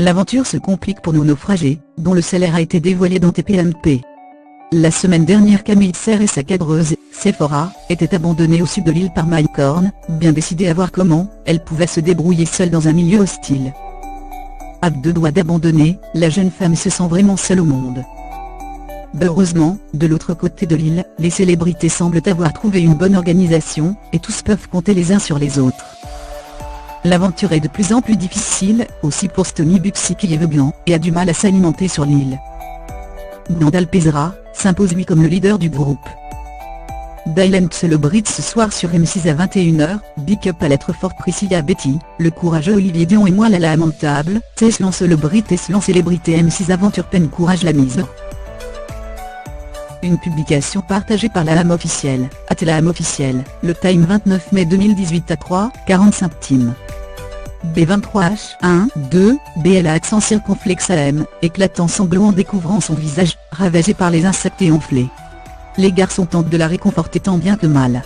L'aventure se complique pour nos naufragés, dont le salaire a été dévoilé dans TPMP. La semaine dernière, Camille Serre et sa cadreuse, Sephora, étaient abandonnées au sud de l'île par Mike Horn, bien décidée à voir comment elle pouvait se débrouiller seule dans un milieu hostile. À deux doigts d'abandonner, la jeune femme se sent vraiment seule au monde. Heureusement, de l'autre côté de l'île, les célébrités semblent avoir trouvé une bonne organisation, et tous peuvent compter les uns sur les autres. L'aventure est de plus en plus difficile, aussi pour Stony Buxy qui est vegan, et a du mal à s'alimenter sur l'île. Nandal Pesra s'impose lui comme le leader du groupe. Dylan celebrate ce soir sur M6 à 21h, Big Up à l'être forte Priscilla Betty, le courageux Olivier Dion et moi la lamentable, Teslan celebrate Teslan célébrité M6 aventure peine courage la mise. Une publication partagée par la Lame officielle, @Lame officielle, le Time 29 mai 2018 à 3:45 Team. B23H, 1, 2, BL a accent circonflexe à M, éclatant sanglots en découvrant son visage, ravagé par les insectes et enflé. Les garçons tentent de la réconforter tant bien que mal.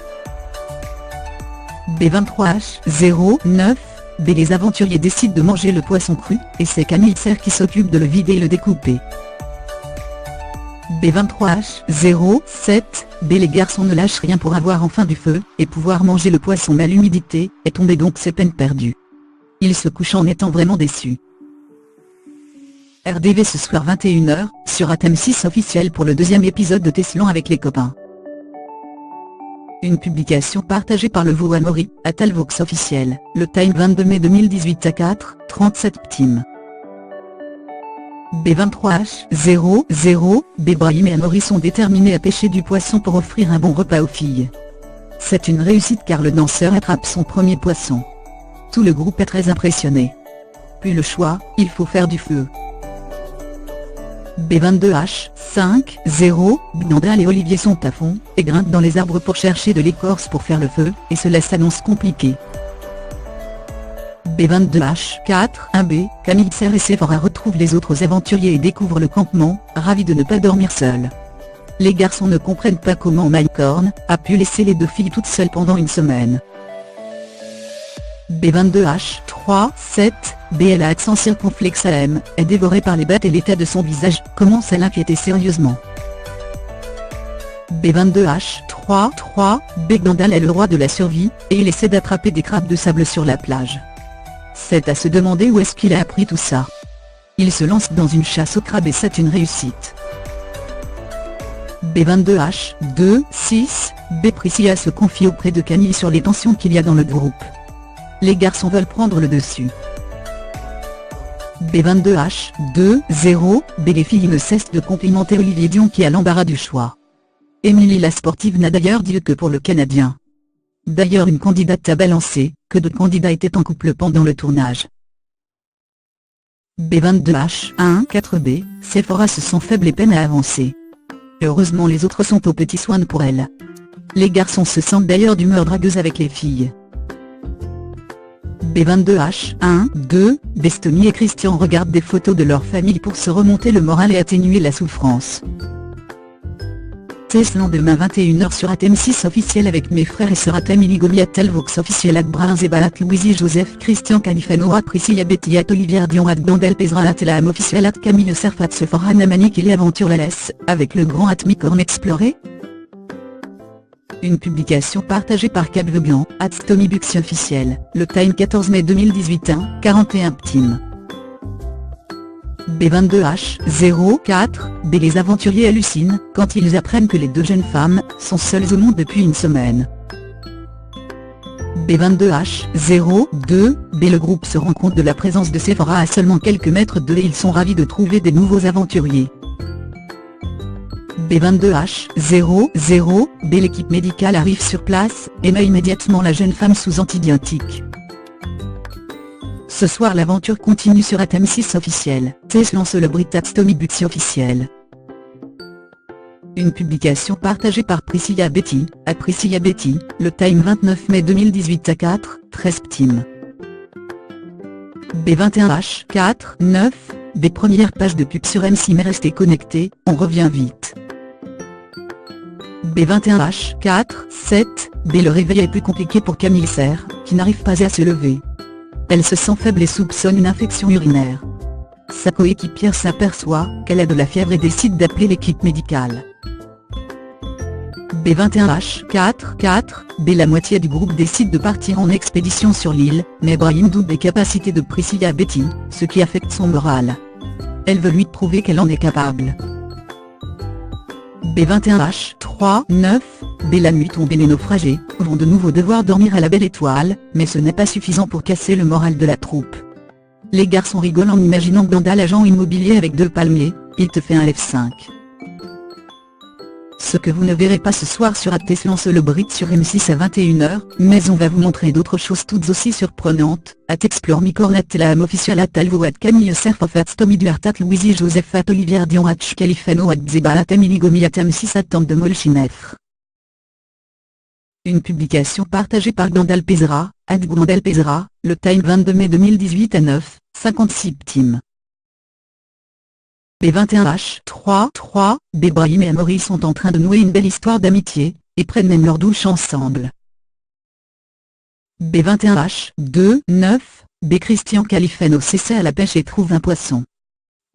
B23H, 0, 9, B les aventuriers décident de manger le poisson cru, et c'est Camille Serre qui s'occupe de le vider et le découper. B23H, 0, 7, B les garçons ne lâchent rien pour avoir enfin du feu, et pouvoir manger le poisson mais l'humidité est tombée donc c'est peine perdue. Ils se couchent en étant vraiment déçus. RDV ce soir 21h, sur ATM6 officiel pour le deuxième épisode de Teslan avec les copains. Une publication partagée par le Voamori, @Talvox officiel, le Time 22 mai 2018 à 4:37 Team. B23H, 0, 0, B Brahim et Amaury sont déterminés à pêcher du poisson pour offrir un bon repas aux filles. C'est une réussite car le danseur attrape son premier poisson. Tout le groupe est très impressionné. Puis le choix, il faut faire du feu. B22H, 5, 0, Nandal et Olivier sont à fond, et grimpent dans les arbres pour chercher de l'écorce pour faire le feu, et cela s'annonce compliqué. B22H, 4, 1B, Camille Serre et Sephora retrouvent les autres aventuriers et découvrent le campement, ravis de ne pas dormir seuls. Les garçons ne comprennent pas comment Mike Horn a pu laisser les deux filles toutes seules pendant une semaine. B22H, 3, 7, BL a accent circonflexe à M, est dévoré par les bêtes et l'état de son visage commence à l'inquiéter sérieusement. B22H, 3, 3, B Nandal est le roi de la survie, et il essaie d'attraper des crabes de sable sur la plage. C'est à se demander où est-ce qu'il a appris tout ça. Il se lance dans une chasse aux crabes et c'est une réussite. B22H, 2, 6, B Priscilla se confie auprès de Camille sur les tensions qu'il y a dans le groupe. Les garçons veulent prendre le dessus. B22H, 2, 0, B les filles ne cessent de complimenter Olivier Dion qui a l'embarras du choix. Émilie la sportive n'a d'ailleurs dit que pour le Canadien. D'ailleurs une candidate a balancé que d'autres candidats étaient en couple pendant le tournage. B22H, 1, 4B, Sephora se sent faible et peine à avancer. Heureusement les autres sont aux petits soins pour elle. Les garçons se sentent d'ailleurs d'humeur dragueuse avec les filles. B22H, 1, 2, Bestoni et Christian regardent des photos de leur famille pour se remonter le moral et atténuer la souffrance. Teslan demain 21h sur ATM6 officiel avec mes frères et sœurs Emily Gomi @Talvox officiel @Brun Zeba @Louisie Joseph Christian Califano @Priscilla Betty @Olivier Dion @Nandal Pesra @Lame officiel @Camille Serfat Sephora Namani et Aventure la laisse, avec le grand @Micorn Explorer. Une publication partagée par Cap Vegan, @Stony Buxy officiel, le Time 14 mai 2018 1:41 Team. B22H, 0, 4, B les aventuriers hallucinent quand ils apprennent que les deux jeunes femmes sont seules au monde depuis une semaine. B22H, 0, 2, B le groupe se rend compte de la présence de Sephora à seulement quelques mètres d'eux et ils sont ravis de trouver des nouveaux aventuriers. B22H, 0, 0, B l'équipe médicale arrive sur place, et met immédiatement la jeune femme sous antibiotiques. Ce soir l'aventure continue sur ATM6 officiel, Teslan celebrate @Stony Buxy officiel. Une publication partagée par Priscilla Betty, @Priscilla Betty, le Time 29 mai 2018 à 4:13 Team. B21H, 4, 9, B première page de pub sur M6 mais restez connectés, on revient vite. B21H, 4, 7, B le réveil est plus compliqué pour Camille Serre, qui n'arrive pas à se lever. Elle se sent faible et soupçonne une infection urinaire. Sa coéquipière s'aperçoit qu'elle a de la fièvre et décide d'appeler l'équipe médicale. B21H4 la moitié du groupe décide de partir en expédition sur l'île, mais Brahim doute des capacités de Priscilla Betty, ce qui affecte son moral. Elle veut lui prouver qu'elle en est capable. B21H3 la nuit tombée, les naufragés vont de nouveau devoir dormir à la Belle Étoile, mais ce n'est pas suffisant pour casser le moral de la troupe. Les garçons rigolent en imaginant Gandalf agent immobilier avec 2 palmiers, il te fait un F5. Ce que vous ne verrez pas ce soir sur AT se lance le Brit sur M6 à 21h, mais on va vous montrer d'autres choses toutes aussi surprenantes. At Explore Micorn at Telam Official at Alvo at Camille Cerf of at Stomy Duart at Louisie Joseph at Olivier Dion at Califano at Zeba at Emily Gomi at M6 at Tante de Molchinef. Une publication partagée par Gandalf Pezra, at Gandalf Pezra, le Time 22 mai 2018 à 9:56 p.m. B21H3 Brahim et Amaury sont en train de nouer une belle histoire d'amitié, et prennent même leur douche ensemble. B21H2 Christian Califano s'essaie à la pêche et trouve un poisson.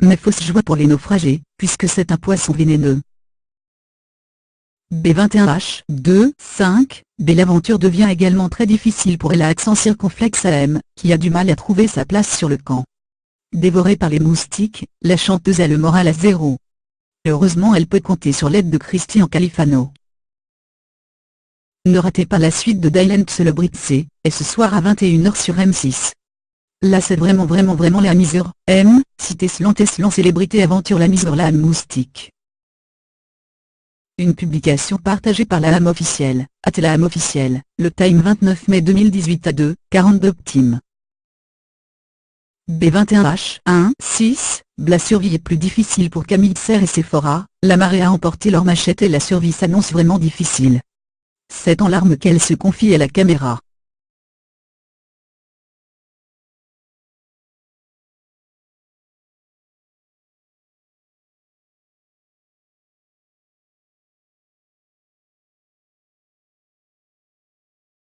Mais fausse joie pour les naufragés, puisque c'est un poisson vénéneux. B21H2 l'aventure devient également très difficile pour la accent circonflexe AM, qui a du mal à trouver sa place sur le camp. Dévorée par les moustiques, la chanteuse a le moral à zéro. Heureusement elle peut compter sur l'aide de Christian Califano. Ne ratez pas la suite de Dylan Celebrity, et ce soir à 21h sur M6. Là c'est vraiment la misère, cité Teslan célébrité aventure la misère la moustique. Une publication partagée par la Ham officielle, at la Ham officielle, le Time 29 mai 2018 à 2:42 p.m. B21H1 la survie est plus difficile pour Camille Serre et Sephora, la marée a emporté leur machette et la survie s'annonce vraiment difficile. C'est en larmes qu'elle se confie à la caméra.